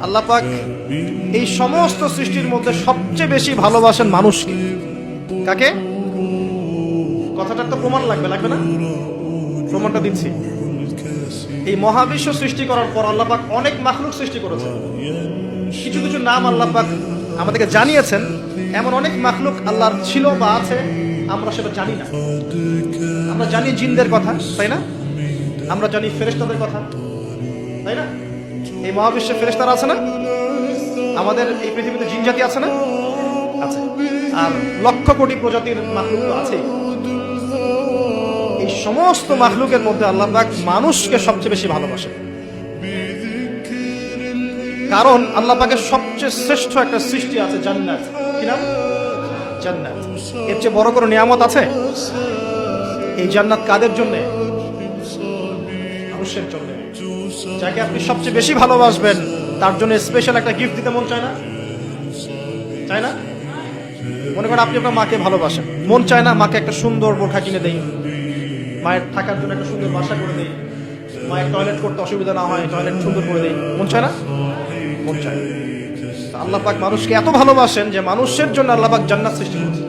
আল্লাহ পাক এই সমস্ত সৃষ্টির মধ্যে সবচেয়ে বেশি ভালোবাসেন মানুষকে। কাকে? কথাটার তো প্রমাণ লাগবে না? প্রমাণটা দিচ্ছি। এই মহাবিশ্ব সৃষ্টি করার পর আল্লাহ পাক অনেক মাখলুক সৃষ্টি করেছেন। কিছু কিছু নাম আল্লাহ পাক আমাদেরকে জানিয়েছেন। এমন অনেক মাখলুক আল্লাহর ছিল বা আছে, আমরা সেটা জানি না। আমরা জানি জিনদের কথা, তাই না? আমরা জানি ফেরেশতাদের কথা, তাই না? এই মহাবিশ্বে ফেরেশতারা আছে না? আমাদের এই পৃথিবীতে জিন জাতি আছে না? আছে। আর লক্ষ কোটি প্রজাতির মাখলুক তো আছেই। এই সমস্ত মাখলুকের মধ্যে আল্লাহ পাক মানুষকে সবচেয়ে বেশি ভালোবাসে। কারণ আল্লাহ পাকের সবচেয়ে শ্রেষ্ঠ একটা সৃষ্টি আছে, জান্নাত। কি নাম? জান্নাত। এর চেয়ে বড় কোনো নিয়ামত আছে? এই জান্নাত কাদের জন্য? মানুষের জন্য। যাকে আপনি সবচেয়ে বেশি ভালোবাসবেন তার জন্য স্পেশাল একটা গিফট দিতে মন চায় না? চায় না? মনে করেন আপনি আপনার মাকে ভালোবাসেন, মন চায় না মাকে একটা সুন্দর বোরখা কিনে দেই, মায়ের থাকার জন্য একটা সুন্দর বাসা করে দেই, মায়ের টয়লেট করতে অসুবিধা না হয় টয়লেট সুন্দর করে দেই, মন চায় না? মন চায়। আল্লাহ পাক মানুষকে এত ভালোবাসেন যে মানুষের জন্য আল্লাহ পাক জান্নাত সৃষ্টি করেছেন।